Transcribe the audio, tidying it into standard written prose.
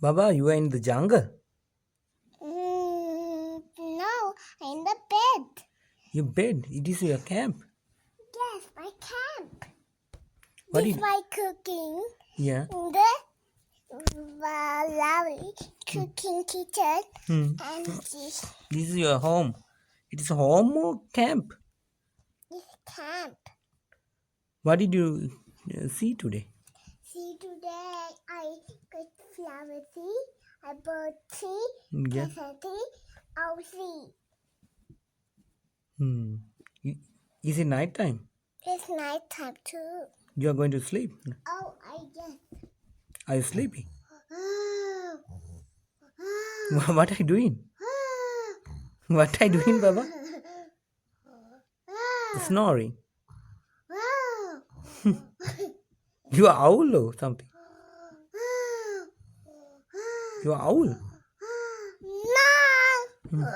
Baba, you are in the jungle. No, in the bed. Your bed. It is your camp. Yes, my camp. What This did? my cooking Yeah. in the lovely cooking kitchen Hmm. and this This is your home. It is home or camp? is camp. What did you see today? See today I got flower tea, I bought tea, Yeah. cassette tea, I'll see. Hmm. I- Is it night time? It's night time too. You are going to sleep. Oh, I guess. Are you sleepy? Oh, What are you doing? What are you doing, Baba? Snoring. You are owl or something. You are owl. No!